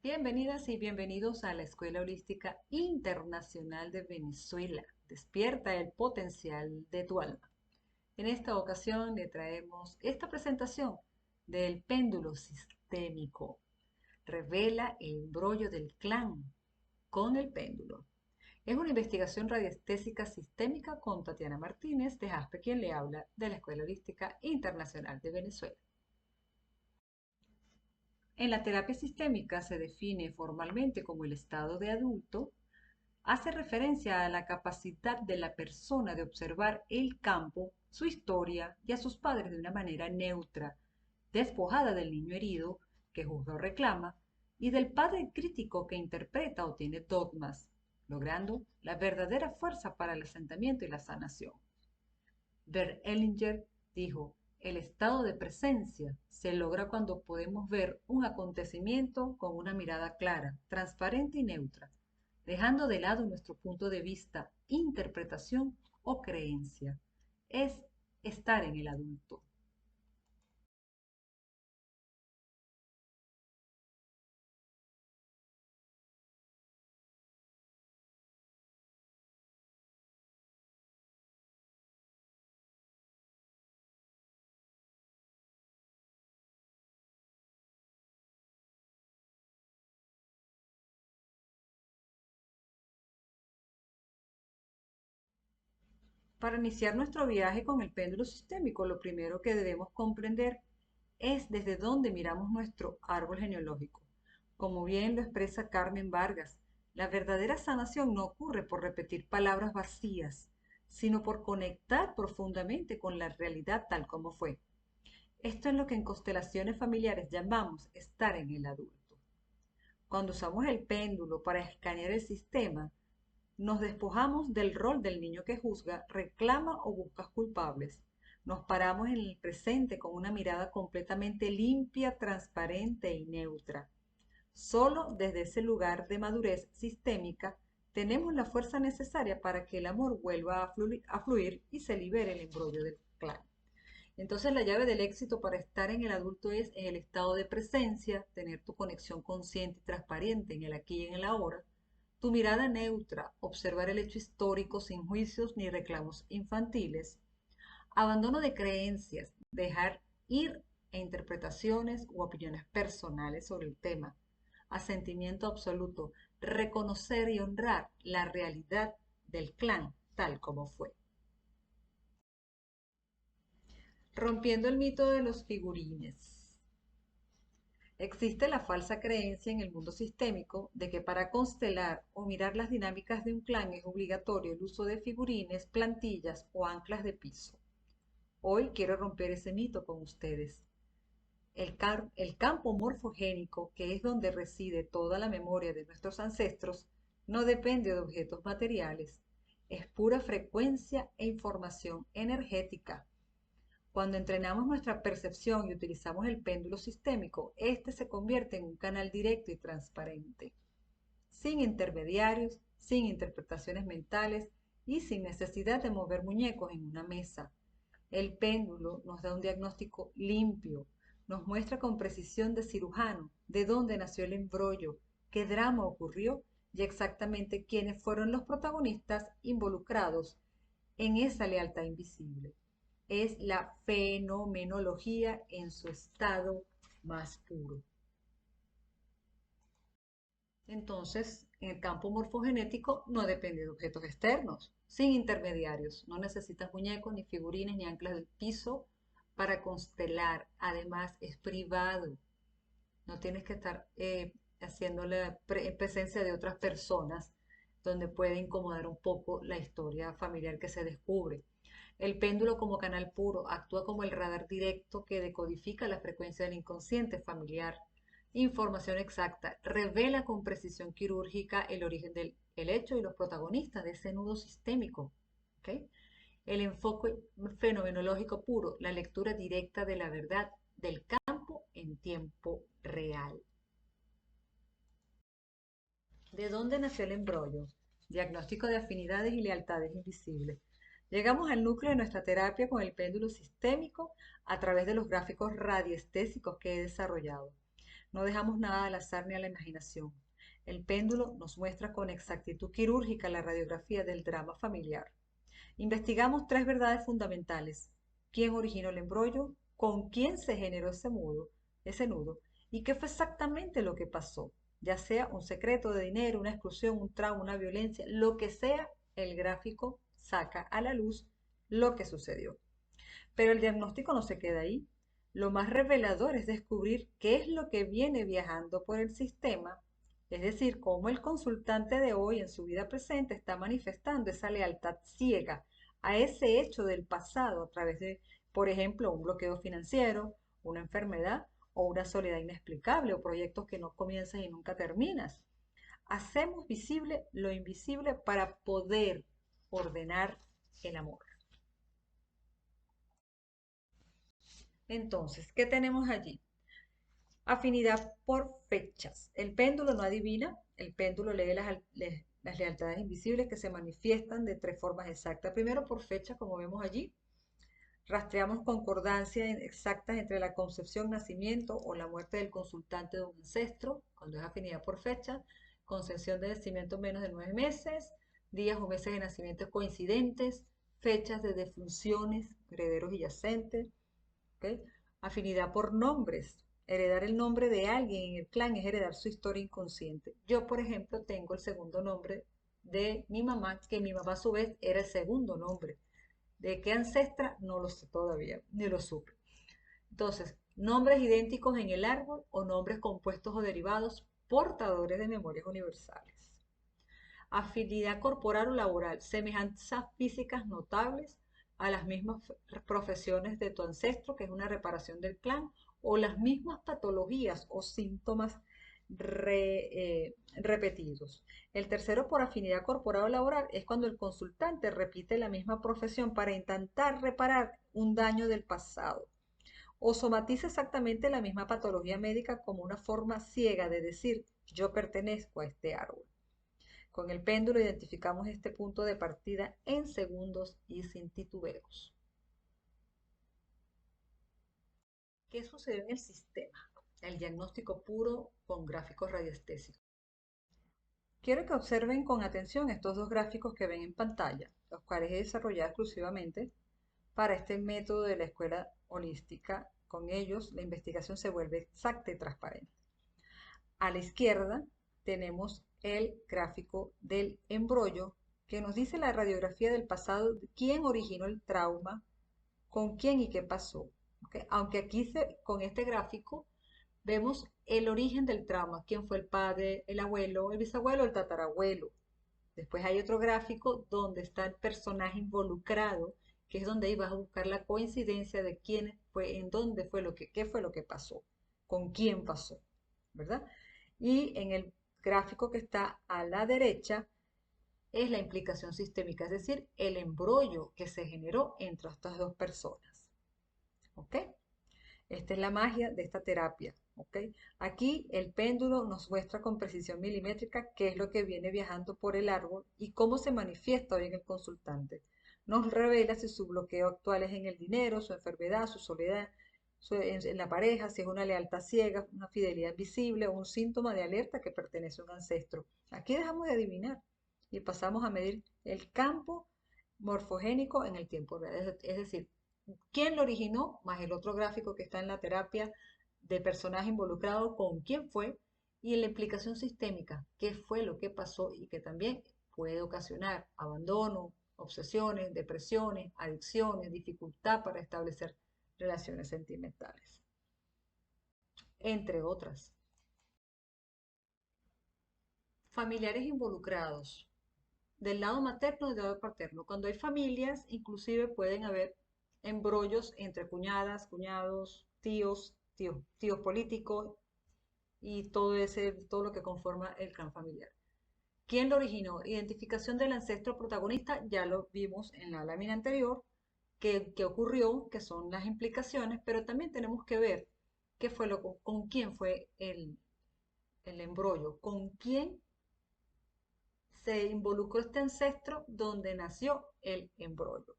Bienvenidas y bienvenidos a la Escuela Holística Internacional de Venezuela. Despierta el potencial de tu alma. En esta ocasión le traemos esta presentación del péndulo sistémico. Revela el embrollo del clan con el péndulo. Es una investigación radiestésica sistémica con Tatiana Martínez de Jaspe, quien le habla de la Escuela Holística Internacional de Venezuela. En la terapia sistémica se define formalmente como el estado de adulto. Hace referencia a la capacidad de la persona de observar el campo, su historia y a sus padres de una manera neutra, despojada del niño herido que juzga o reclama y del padre crítico que interpreta o tiene dogmas, logrando la verdadera fuerza para el asentamiento y la sanación. Bert Hellinger dijo: el estado de presencia se logra cuando podemos ver un acontecimiento con una mirada clara, transparente y neutra, dejando de lado nuestro punto de vista, interpretación o creencia. Es estar en el adulto. Para iniciar nuestro viaje con el péndulo sistémico, lo primero que debemos comprender es desde dónde miramos nuestro árbol genealógico. Como bien lo expresa Carmen Vargas, la verdadera sanación no ocurre por repetir palabras vacías, sino por conectar profundamente con la realidad tal como fue. Esto es lo que en constelaciones familiares llamamos estar en el adulto. Cuando usamos el péndulo para escanear el sistema, nos despojamos del rol del niño que juzga, reclama o busca culpables. Nos paramos en el presente con una mirada completamente limpia, transparente y neutra. Solo desde ese lugar de madurez sistémica tenemos la fuerza necesaria para que el amor vuelva a fluir y se libere el embrollo del clan. Entonces la llave del éxito para estar en el adulto es en el estado de presencia, tener tu conexión consciente y transparente en el aquí y en el ahora, tu mirada neutra, observar el hecho histórico sin juicios ni reclamos infantiles, abandono de creencias, dejar ir a interpretaciones u opiniones personales sobre el tema, asentimiento absoluto, reconocer y honrar la realidad del clan tal como fue. Rompiendo el mito de los figurines. Existe la falsa creencia en el mundo sistémico de que para constelar o mirar las dinámicas de un clan es obligatorio el uso de figurines, plantillas o anclas de piso. Hoy quiero romper ese mito con ustedes. El campo morfogénico, que es donde reside toda la memoria de nuestros ancestros, no depende de objetos materiales. Es pura frecuencia e información energética. Cuando entrenamos nuestra percepción y utilizamos el péndulo sistémico, este se convierte en un canal directo y transparente, sin intermediarios, sin interpretaciones mentales y sin necesidad de mover muñecos en una mesa. El péndulo nos da un diagnóstico limpio, nos muestra con precisión de cirujano de dónde nació el embrollo, qué drama ocurrió y exactamente quiénes fueron los protagonistas involucrados en esa lealtad invisible. Es la fenomenología en su estado más puro. Entonces, en el campo morfogenético no depende de objetos externos, sin intermediarios. No necesitas muñecos, ni figurines, ni anclas del piso para constelar. Además, es privado. No tienes que estar haciéndole en presencia de otras personas, donde puede incomodar un poco la historia familiar que se descubre. El péndulo como canal puro actúa como el radar directo que decodifica la frecuencia del inconsciente familiar. Información exacta, revela con precisión quirúrgica el origen del el hecho y los protagonistas de ese nudo sistémico. ¿Ok? El enfoque fenomenológico puro, la lectura directa de la verdad del campo en tiempo real. ¿De dónde nació el embrollo? Diagnóstico de afinidades y lealtades invisibles. Llegamos al núcleo de nuestra terapia con el péndulo sistémico a través de los gráficos radiestésicos que he desarrollado. No dejamos nada al azar ni a la imaginación. El péndulo nos muestra con exactitud quirúrgica la radiografía del drama familiar. Investigamos tres verdades fundamentales: quién originó el embrollo, con quién se generó ese nudo, y qué fue exactamente lo que pasó, ya sea un secreto de dinero, una exclusión, un trauma, una violencia, lo que sea, el gráfico saca a la luz lo que sucedió. Pero el diagnóstico no se queda ahí. Lo más revelador es descubrir qué es lo que viene viajando por el sistema, es decir, cómo el consultante de hoy en su vida presente está manifestando esa lealtad ciega a ese hecho del pasado a través de, por ejemplo, un bloqueo financiero, una enfermedad o una soledad inexplicable o proyectos que no comienzas y nunca terminas. Hacemos visible lo invisible para poder ordenar el amor. Entonces, ¿qué tenemos allí? Afinidad por fechas. El péndulo no adivina, el péndulo lee las lealtades invisibles que se manifiestan de tres formas exactas. Primero, por fecha, como vemos allí. Rastreamos concordancias exactas entre la concepción, nacimiento o la muerte del consultante de un ancestro, cuando es afinidad por fecha. Concepción de nacimiento menos de 9 meses, días o meses de nacimiento coincidentes, fechas de defunciones, herederos y yacentes. ¿Ok? Afinidad por nombres. Heredar el nombre de alguien en el clan es heredar su historia inconsciente. Yo, por ejemplo, tengo el segundo nombre de mi mamá, que mi mamá a su vez era el segundo nombre. ¿De qué ancestra? No lo sé todavía, ni lo supe. Entonces, nombres idénticos en el árbol o nombres compuestos o derivados portadores de memorias universales. Afinidad corporal o laboral, semejanzas físicas notables a las mismas profesiones de tu ancestro, que es una reparación del clan, o las mismas patologías o síntomas repetidos. El tercero, por afinidad corporal o laboral, es cuando el consultante repite la misma profesión para intentar reparar un daño del pasado o somatiza exactamente la misma patología médica como una forma ciega de decir yo pertenezco a este árbol. Con el péndulo identificamos este punto de partida en segundos y sin titubeos. ¿Qué sucedió en el sistema? El diagnóstico puro con gráficos radiestésicos. Quiero que observen con atención estos dos gráficos que ven en pantalla, los cuales he desarrollado exclusivamente para este método de la escuela holística. Con ellos la investigación se vuelve exacta y transparente. A la izquierda tenemos el gráfico del embrollo que nos dice la radiografía del pasado, quién originó el trauma, con quién y qué pasó. ¿Okay? Aunque aquí con este gráfico vemos el origen del trauma, quién fue el padre, el abuelo, el bisabuelo, el tatarabuelo. Después hay otro gráfico donde está el personaje involucrado, que es donde ibas a buscar la coincidencia de quién fue, en dónde fue lo que, qué fue lo que pasó, con quién pasó, ¿verdad? Y en el gráfico que está a la derecha es la implicación sistémica, es decir, el embrollo que se generó entre estas dos personas. ¿Ok? Esta es la magia de esta terapia. ¿Ok? Aquí el péndulo nos muestra con precisión milimétrica qué es lo que viene viajando por el árbol y cómo se manifiesta hoy en el consultante. Nos revela si su bloqueo actual es en el dinero, su enfermedad, su soledad, en la pareja, si es una lealtad ciega, una fidelidad visible o un síntoma de alerta que pertenece a un ancestro. Aquí dejamos de adivinar y pasamos a medir el campo morfogénico en el tiempo real. Es decir, quién lo originó, más el otro gráfico que está en la terapia de personaje involucrado, con quién fue, y la implicación sistémica, qué fue lo que pasó y que también puede ocasionar abandono, obsesiones, depresiones, adicciones, dificultad para establecer relaciones sentimentales, entre otras. Familiares involucrados, del lado materno y del lado paterno. Cuando hay familias, inclusive pueden haber embrollos entre cuñadas, cuñados, tíos políticos y todo lo que conforma el clan familiar. ¿Quién lo originó? Identificación del ancestro protagonista, ya lo vimos en la lámina anterior, qué ocurrió, qué son las implicaciones, pero también tenemos que ver qué fue con quién fue el embrollo, con quién se involucró este ancestro donde nació el embrollo.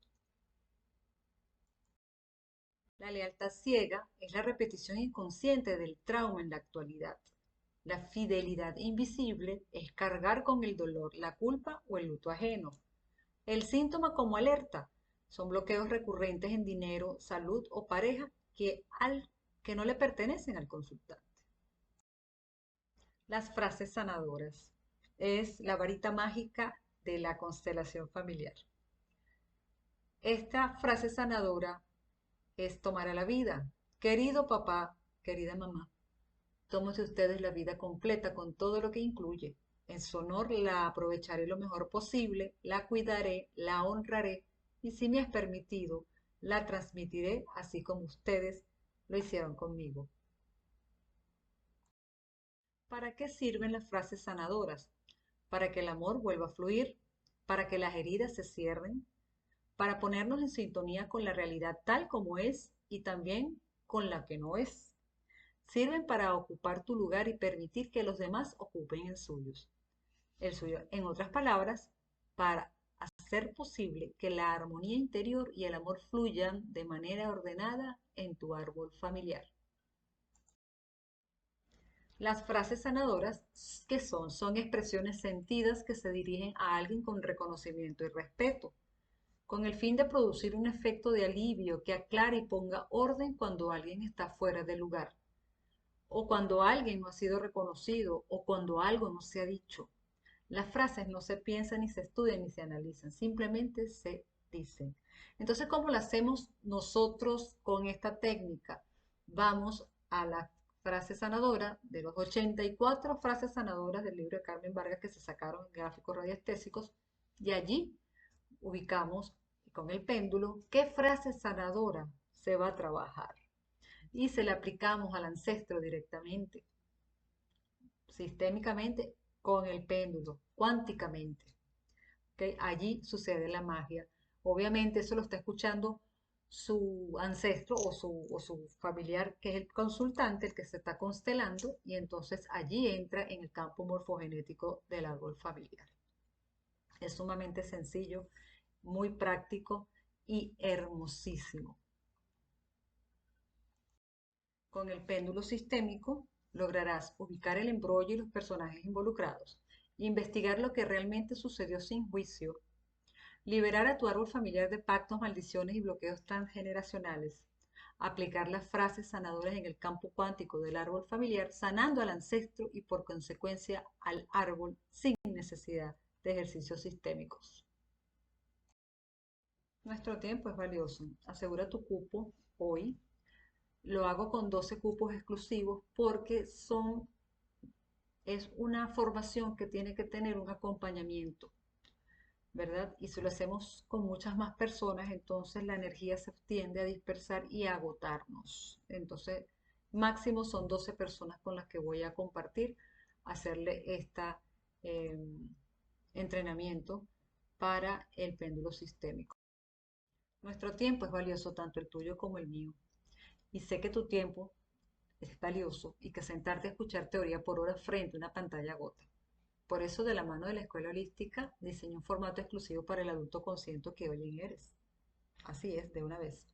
La lealtad ciega es la repetición inconsciente del trauma en la actualidad. La fidelidad invisible es cargar con el dolor, la culpa o el luto ajeno. El síntoma como alerta son bloqueos recurrentes en dinero, salud o pareja que no le pertenecen al consultante. Las frases sanadoras es la varita mágica de la constelación familiar. Esta frase sanadora es tomar a la vida. Querido papá, querida mamá, tómese ustedes la vida completa con todo lo que incluye. En su honor la aprovecharé lo mejor posible, la cuidaré, la honraré y si me has permitido, la transmitiré así como ustedes lo hicieron conmigo. ¿Para qué sirven las frases sanadoras? Para que el amor vuelva a fluir, para que las heridas se cierren, para ponernos en sintonía con la realidad tal como es y también con la que no es. Sirven para ocupar tu lugar y permitir que los demás ocupen el suyo. En otras palabras, para hacer posible que la armonía interior y el amor fluyan de manera ordenada en tu árbol familiar. Las frases sanadoras, ¿qué son? Son expresiones sentidas que se dirigen a alguien con reconocimiento y respeto, con el fin de producir un efecto de alivio que aclare y ponga orden cuando alguien está fuera de lugar, o cuando alguien no ha sido reconocido, o cuando algo no se ha dicho. Las frases no se piensan, ni se estudian, ni se analizan, simplemente se dicen. Entonces, ¿cómo lo hacemos nosotros con esta técnica? Vamos a la frase sanadora de los 84 frases sanadoras del libro de Carmen Vargas que se sacaron en gráficos radiestésicos y allí ubicamos con el péndulo qué frase sanadora se va a trabajar y se la aplicamos al ancestro directamente, sistémicamente, con el péndulo, cuánticamente. ¿Okay? Allí sucede la magia. Obviamente eso lo está escuchando su ancestro o su familiar, que es el consultante, el que se está constelando, y entonces allí entra en el campo morfogenético del árbol familiar. Es sumamente sencillo, muy práctico y hermosísimo. Con el péndulo sistémico lograrás ubicar el embrollo y los personajes involucrados, investigar lo que realmente sucedió sin juicio, liberar a tu árbol familiar de pactos, maldiciones y bloqueos transgeneracionales, aplicar las frases sanadoras en el campo cuántico del árbol familiar, sanando al ancestro y por consecuencia al árbol sin necesidad de ejercicios sistémicos. Nuestro tiempo es valioso. Asegura tu cupo hoy. Lo hago con 12 cupos exclusivos porque es una formación que tiene que tener un acompañamiento, ¿verdad? Y si lo hacemos con muchas más personas, entonces la energía se tiende a dispersar y a agotarnos. Entonces, máximo son 12 personas con las que voy a compartir, hacerle este entrenamiento para el péndulo sistémico. Nuestro tiempo es valioso, tanto el tuyo como el mío. Y sé que tu tiempo es valioso y que sentarte a escuchar teoría por horas frente a una pantalla agota. Por eso, de la mano de la Escuela Holística, diseñé un formato exclusivo para el adulto consciente que hoy eres. Así es, de una vez.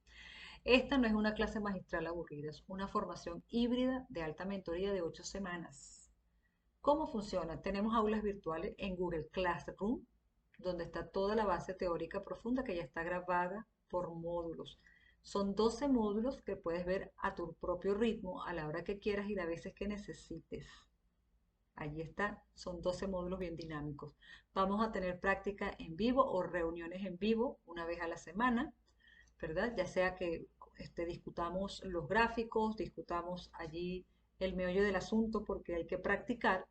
Esta no es una clase magistral aburrida, es una formación híbrida de alta mentoría de 8 semanas. ¿Cómo funciona? Tenemos aulas virtuales en Google Classroom, donde está toda la base teórica profunda que ya está grabada por módulos. Son 12 módulos que puedes ver a tu propio ritmo, a la hora que quieras y las veces que necesites. Allí está, son 12 módulos bien dinámicos. Vamos a tener práctica en vivo o reuniones en vivo una vez a la semana, ¿verdad? Ya sea que discutamos los gráficos, discutamos allí el meollo del asunto porque hay que practicar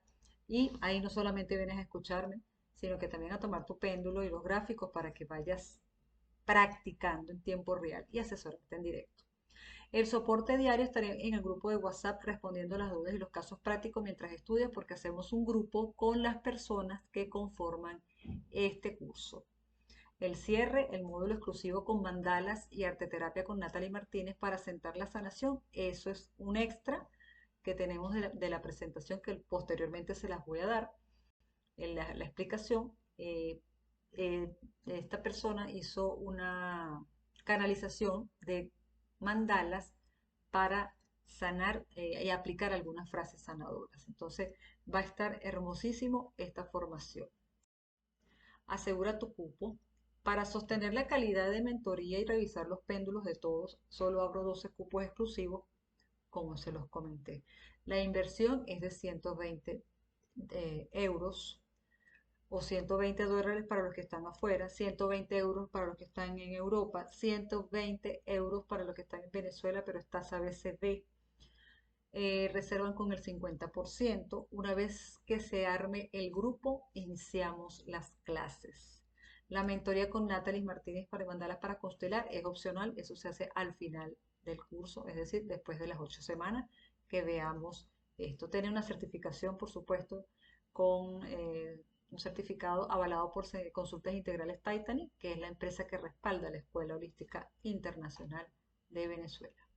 y ahí no solamente vienes a escucharme, sino que también a tomar tu péndulo y los gráficos para que vayas practicando en tiempo real y asesorarte en directo. El soporte diario estaré en el grupo de WhatsApp respondiendo las dudas y los casos prácticos mientras estudias porque hacemos un grupo con las personas que conforman este curso. El cierre, el módulo exclusivo con mandalas y arteterapia con Natalie Martínez para sentar la sanación. Eso es un extra que tenemos de la presentación que posteriormente se las voy a dar en la explicación. Esta persona hizo una canalización de mandalas para sanar y aplicar algunas frases sanadoras. Entonces va a estar hermosísimo esta formación. Asegura tu cupo. Para sostener la calidad de mentoría y revisar los péndulos de todos, solo abro 12 cupos exclusivos, como se los comenté. La inversión es de 120 euros o 120 dólares para los que están afuera, 120 euros para los que están en Europa, 120 euros para los que están en Venezuela, pero está ABCD. Reservan con el 50%. Una vez que se arme el grupo, iniciamos las clases. La mentoría con Natalie Martínez para mandarlas para constelar es opcional, eso se hace al final del curso, es decir, después de las 8 semanas que veamos esto. Tiene una certificación, por supuesto, con un certificado avalado por Consultas Integrales Titanic, que es la empresa que respalda la Escuela Holística Internacional de Venezuela.